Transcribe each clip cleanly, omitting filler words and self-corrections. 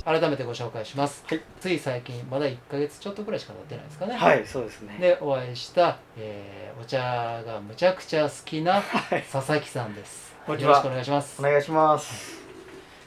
改めてご紹介します。はい、つい最近、まだ1ヶ月ちょっとくらいしか経ってないですかね。はい、そうですね。で、お会いした、お茶がむちゃくちゃ好きなはい、佐々木さんです。こんにちよろしくおは。願いします。お願いします。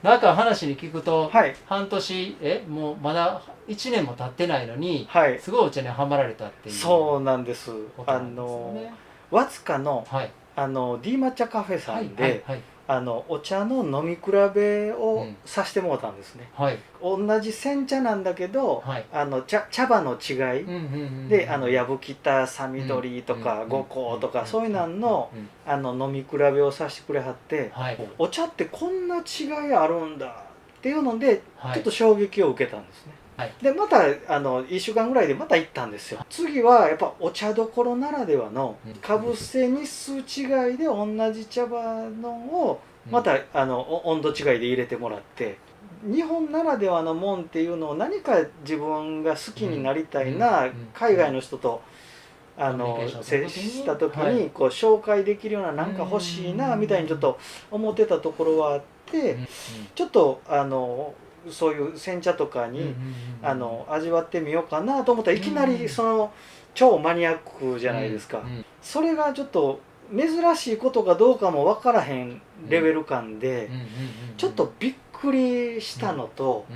なんか話に聞くと、はい、半年、もうまだ1年も経ってないのに、はい、すごいお茶にはまられたっていうそうなんです。ことなんですよね。ワツカの、はい。D 抹茶カフェさはいんで、はいはい。お茶の飲み比べをうんさせてもらったんですね。はい。同じ煎茶なんだけど、はい。茶葉の違いうんうんうんうん。で、やぶきたさみどりとかうん五香とかそういうのの飲み比べをさせてくれはって、はい。お茶ってこんな違いあるんだっていうのではい。ちょっと衝撃を受けたんですね。はい。でまた1週間ぐらいでまた行ったんですよ。次はやっぱお茶どころならではのかぶせ日数違いで同じ茶葉のをまた温度違いで入れてもらって、日本ならではのもんっていうのを何か自分が好きになりたいな、海外の人と接した時にこう紹介できるようななんか欲しいなみたいにちょっと思ってたところはあって、ちょっとそういう煎茶とかに味わってみようかなと思ったらいきなりその超マニアックじゃないですか。それがちょっと珍しいことかどうかも分からへんレベル感でちょっとびっくりしたのと、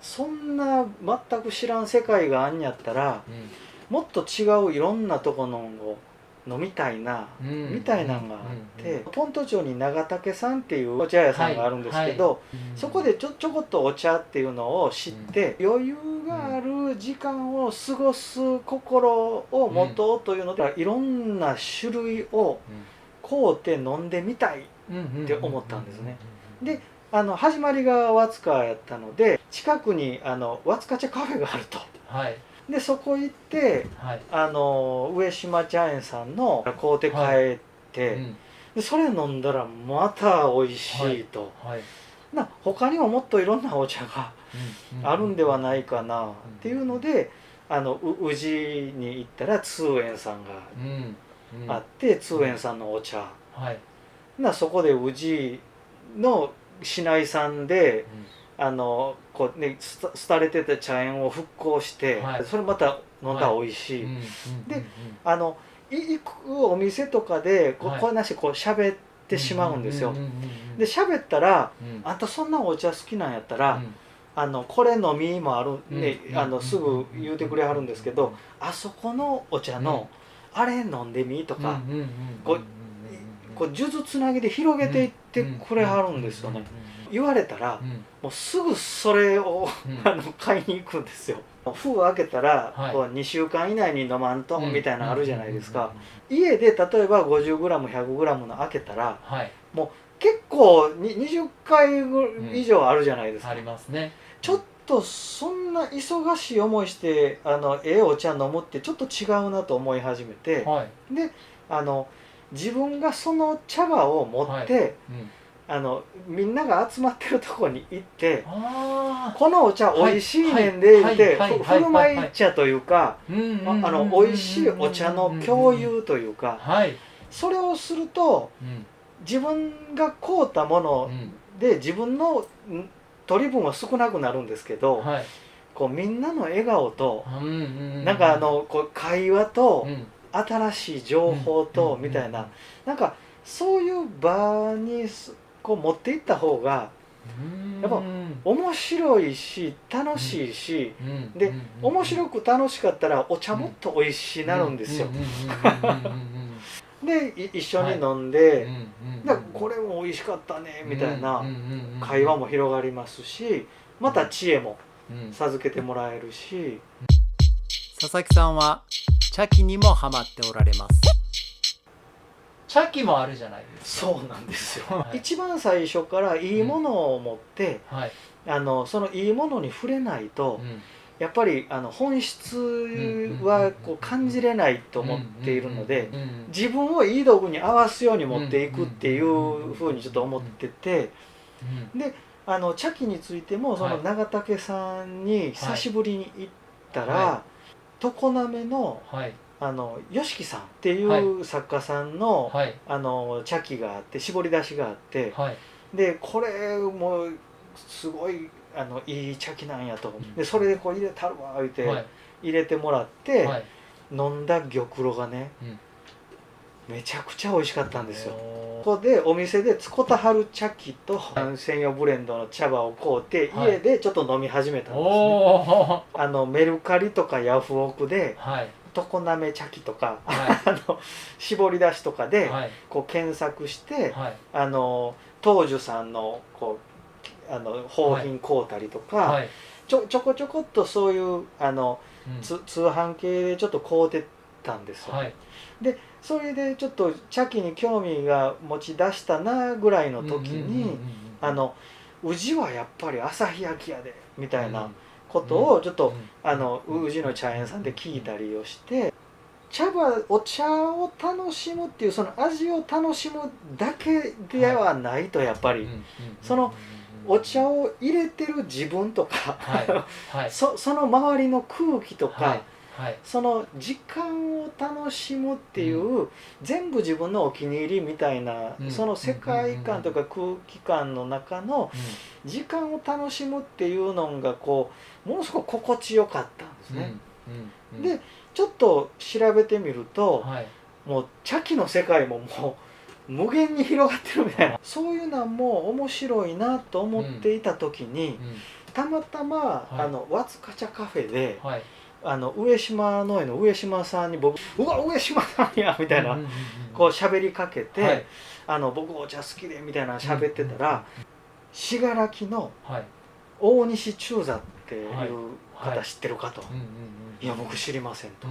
そんな全く知らん世界があんやったらもっと違ういろんなとこのを飲みたいなみたいなのがあって、ポント町に長竹さんっていうお茶屋さんがあるんですけど、そこでちょこっとお茶っていうのを知って余裕がある時間を過ごす心を持とうというので、いろんな種類を買うて飲んでみたいって思ったんですね。で始まりがワツカやったので近くにワツカ茶カフェがあると。はいでそこ行って、はい、上島茶園さんの買うて帰って、はいでそれ飲んだらまた美味しいと、はいはい、他にももっといろんなお茶があるんではないかなっていうので宇治に行ったら通園さんがあって、通園さんのお茶、はい、そこで宇治の市内さんで、こうね、廃れてた茶園を復興して、はい、それまた飲んだら美味しい、で行くお店とかでこう話こう喋ってしまうんですよ。で喋ったら、あんたそんなお茶好きなんやったら、これ飲みもあるね、すぐ言うてくれはるんですけど、あそこのお茶の、あれ飲んでみとか、こう数珠つなぎで広げていってくれはるんですよね。言われたら、もうすぐそれを買いに行くんですよ。封開けたら、こう2週間以内に飲まんとみたいなのあるじゃないですか。家で例えば 50g100g の開けたら、もう結構20回以上あるじゃないですか。ありますね。ちょっとそんな忙しい思いしてお茶飲むってちょっと違うなと思い始めて、で自分がその茶葉を持って、みんなが集まってるところに行ってこのお茶おいしいねんで言って振る舞い茶というかおいしいお茶の共有というか、それをすると自分が買うたもので自分の取り分は少なくなるんですけど、こうみんなの笑顔となんかこう会話と新しい情報とみたいな、なんかそういう場にこう持っていった方がやっぱ面白いし楽しいし、で面白く楽しかったらお茶もっと美味しいなるんですよ。で一緒に飲んで、これも美味しかったねみたいな会話も広がりますし、また知恵も授けてもらえるし。佐々木さんは茶器にもハマっておられます。茶器もあるじゃないですか。そうなんですよ。一番最初からいいものを持って、そのいいものに触れないと、やっぱり本質はこう感じれないと思っているので、自分をいい道具に合わすように持っていくっていうふうにちょっと思ってて、で茶器についてもその長竹さんに久しぶりに行ったら、常滑の吉木さんっていう作家さんの茶器があって、絞り出しがあって、でこれもすごいいい茶器なんやと。でそれでこう入れたるわ言うて、はい入れてもらって、はい飲んだ玉露がね、うんめちゃくちゃ美味しかったんですよ。おここでお店で使たはる茶器と専用ブレンドの茶葉を買うて、はい家でちょっと飲み始めたんですね。おメルカリとかヤフオクではい常滑茶器とか、は絞り出しとかではいこう検索して、はい東樹さんのこう宝品買うたりとか、はいちょこちょこっとそういううん通販系でちょっと買うてたんですよ。はいでそれでちょっと茶器に興味が持ち出したなぐらいの時に宇治はやっぱり旭焼屋でみたいなことをちょっと宇治の茶園さんで聞いたりをして、お茶を楽しむっていうその味を楽しむだけではないと、やっぱりそのお茶を入れてる自分とかその周りの空気とか、その時間を楽しむっていう、全部自分のお気に入りみたいな、その世界観とか空気感の中の時間を楽しむっていうのがこうものすごく心地よかったんですね。でちょっと調べてみると、もう茶器の世界ももう無限に広がってるみたいな、そういうのも面白いなと思っていた時に、たまたま和塚茶カフェで。上島農園の上島さんに僕「うわ上島さんや」みたいなこう喋りかけて「僕お茶好きで」みたいな喋ってたら、信楽の大西中座っていう方知ってるかと「いや僕知りません」と。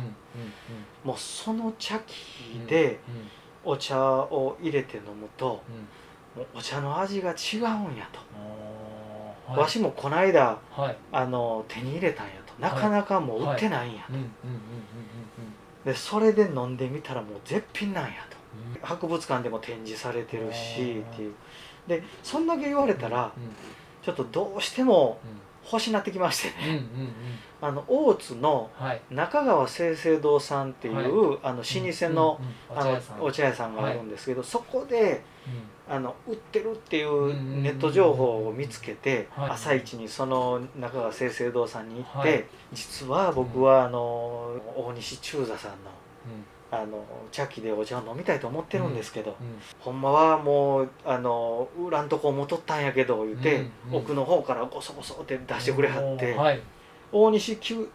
もうその茶器でお茶を入れて飲むともうお茶の味が違うんやと。わしもこの間手に入れたんやと。なかなかもう売ってないんやと。でそれで飲んでみたらもう絶品なんやと。博物館でも展示されてるしっていう。でそんだけ言われたらちょっとどうしても欲しなってきましてね。大津の中川清々堂さんっていう老舗のお茶屋さんがあるんですけど、そこで売ってるっていうネット情報を見つけて、朝一にその中川清々堂さんに行って、実は僕は大西中座さんの茶器でお茶を飲みたいと思ってるんですけど、ほんまはもう売らんとこ思っとったんやけど言うて、奥の方からゴソゴソって出してくれはって、大西中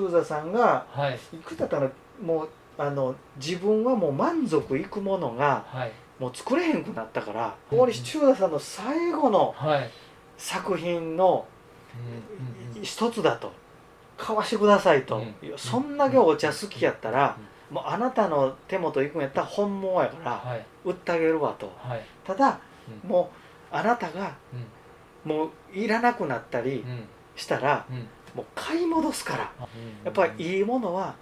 座さんがいくだったらもう自分はもう満足いくものがもう作れへんくなったから、大西中座さんの最後の作品の一つだと買わしてくださいと。そんだけお茶好きやったらもうあなたの手元行くんやったら本物やから売ってあげるわと。ただもうあなたがもういらなくなったりしたらもう買い戻すから、やっぱりいいものは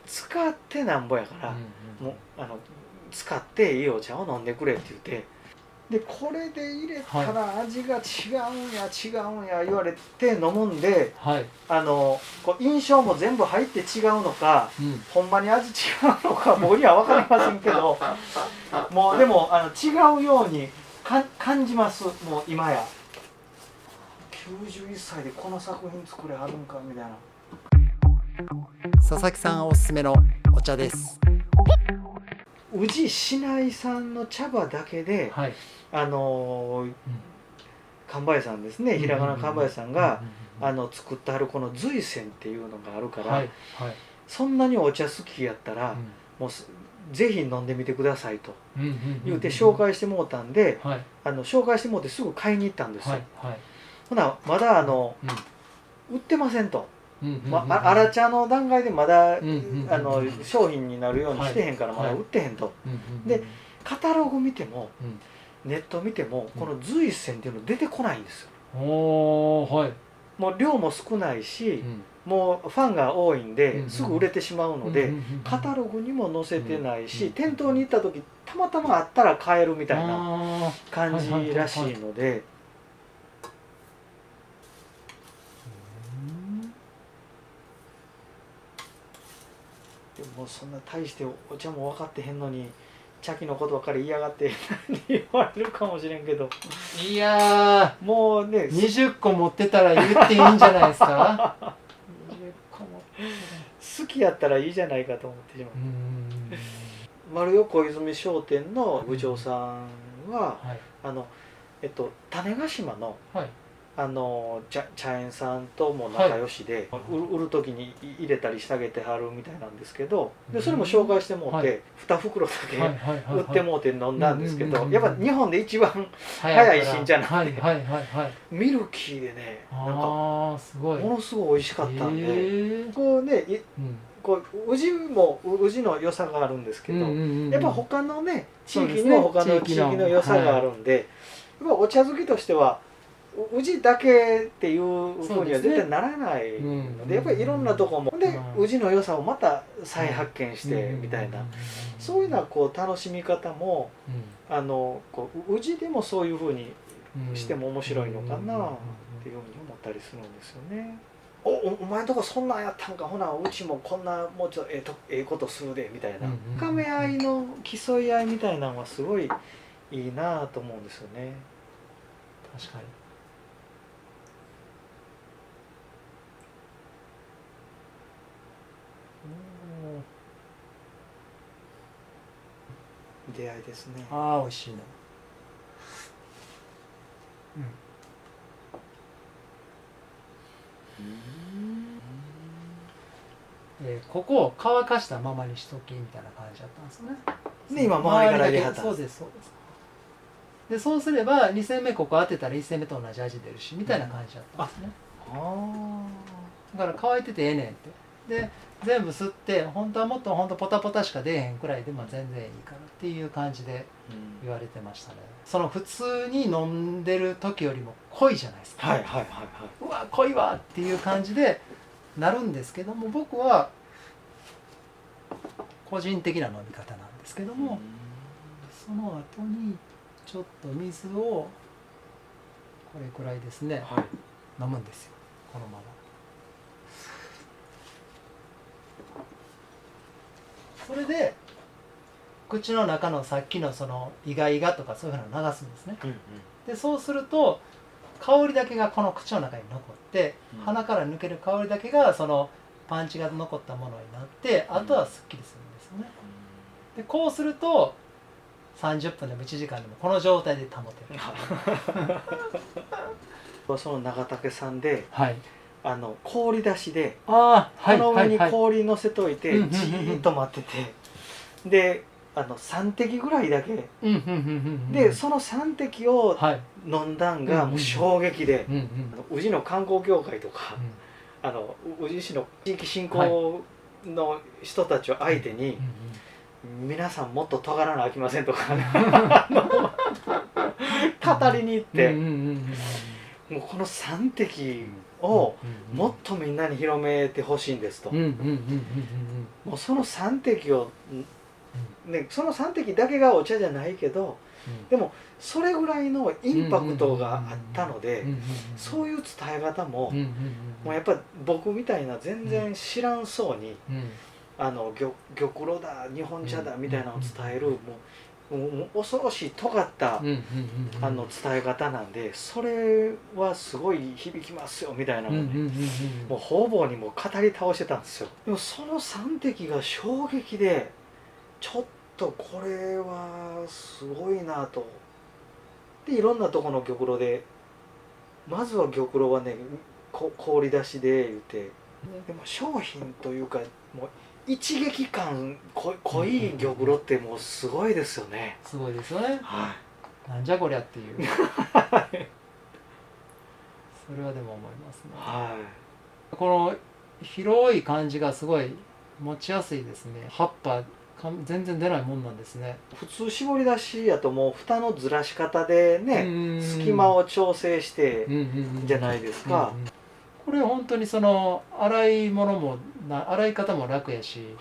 使ってなんぼやから、もう使っていいお茶を飲んでくれって言って、でこれで入れたら味が違うんや違うんや言われて飲むんで、こう印象も全部入って違うのか、ほんまに味違うのか僕には分かりませんけど、もうでも違うように感じます。もう今や91歳でこの作品作れはるんかみたいな。佐々木さんおすすめのお茶です。宇治市内産の茶葉だけで、神林さんですね、ひらがな神林さんが作ってあるこの随泉っていうのがあるから、そんなにお茶好きやったら、もうぜひ飲んでみてくださいと言うて紹介してもうたんで、紹介してもうてすぐ買いに行ったんですよ。ほなまだ売ってませんと。荒茶の段階でまだ商品になるようにしてへんからまだ売ってへんと。でカタログ見てもネット見てもこの随泉っていうの出てこないんですよ。もう量も少ないし、もうファンが多いんですぐ売れてしまうので、カタログにも載せてないし、店頭に行った時たまたまあったら買えるみたいな感じらしいので。でもそんな大してお茶も分かってへんのに茶器のことばっかり言いやがって言われるかもしれんけど、いやもうね20個持ってたら言っていいんじゃないですか。20個持って好きやったらいいじゃないかと思ってしまう。丸代小泉商店の部長さんは、はい種子島のはい茶園さんとも仲良しで、売る時に入れたりしてあげてはるみたいなんですけど、でそれも紹介してもうて、2袋だけ売ってもうて飲んだんですけど、やっぱ日本で一番早い新茶なんで、ミルキーでね、なんかものすごい美味しかったんで、こうねこう宇治も宇治の良さがあるんですけど、やっぱ他のね地域にも他の地域の良さがあるんで、やっぱお茶好きとしては宇治だけっていうふうには絶対ならないので、やっぱりいろんなとこもで宇治の良さをまた再発見してみたいな、そういうようなこう楽しみ方もこう宇治でもそういうふうにしても面白いのかなっていうふうに思ったりするんですよね。お前んとこそんなんやったんか、ほなうちもこんなもうちょっとええことするでみたいな深め合いの競い合いみたいなのはすごいいいなと思うんですよね。確かに。出会いですね。ああ美味しいね。ここを乾かしたままにしときみたいな感じだったんですよね。で今周りから入れはったんです。そうですそうです。でそうすれば2戦目ここ当てたら1戦目と同じ味出るしみたいな感じだったんですね。だから乾いててええねんって。で全部吸って本当はもっと本当ポタポタしか出えへんくらいでも全然いいからっていう感じで言われてましたね。その普通に飲んでる時よりも濃いじゃないですか。うわ濃いわっていう感じでなるんですけども、僕は個人的な飲み方なんですけども、その後にちょっと水をこれくらいですね、飲むんですよこのまま。それで口の中のさっきのそのイガイガとかそういうのを流すんですね。でそうすると香りだけがこの口の中に残って、鼻から抜ける香りだけがそのパンチが残ったものになって、あとはすっきりするんですよね。でこうすると30分でも1時間でもこの状態で保てる。その長竹さんで、氷出しでこの上に氷乗せといてじーっと待ってて、で3滴ぐらいだけで、その3滴を飲んだんがもう衝撃で、宇治の観光協会とか宇治市の地域振興の人たちを相手に皆さんもっと尖らなあきませんとか語りに行って、もうこの3滴をもっとみんなに広めてほしいんですと。もうその3滴をその3滴だけがお茶じゃないけど、でもそれぐらいのインパクトがあったので、そういう伝え方ももうやっぱり僕みたいな全然知らんそうに玉露だ日本茶だみたいなのを伝えるもう恐ろしい尖った伝え方なんで、それはすごい響きますよみたいなのをね、もう方々にも語り倒してたんですよ。でもその3滴が衝撃で、ちょっとこれはすごいなと。でいろんなとこの玉露で、まずは玉露はね氷出しで言うて、でも商品というかもう一撃感濃い玉露ってもうすごいですよね。すごいですよね。なんじゃこりゃっていうそれはでも思いますね。この広い感じがすごい持ちやすいですね。葉っぱ全然出ないもんなんですね。普通絞り出しやともう蓋のずらし方でね、隙間を調整してじゃないですか。これ本当にその洗い物も洗い方も楽やし、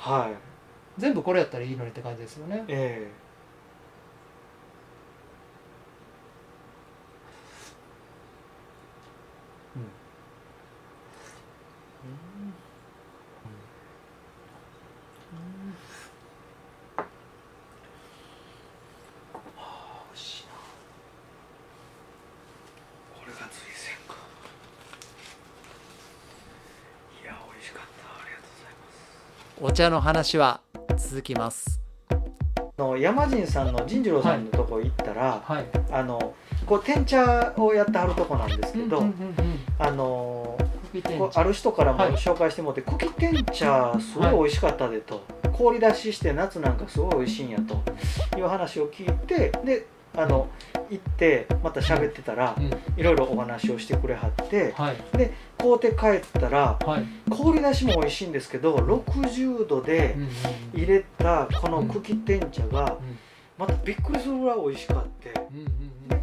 全部これやったらいいのにって感じですよね。お茶の話は続きます。山陣さんの陣次郎さんのとこ行ったら、はい、こう天茶をやってはるとこなんですけど、ある人からも紹介してもらって、茎天茶すごい美味しかったでと、氷出しして夏なんかすごい美味しいんやという話を聞いて、で行ってまた喋ってたら、いろいろお話をしてくれはって、で買うて帰ったら、氷出しも美味しいんですけど、60度で入れたこの茎天茶がまたびっくりするぐらい美味しかって、で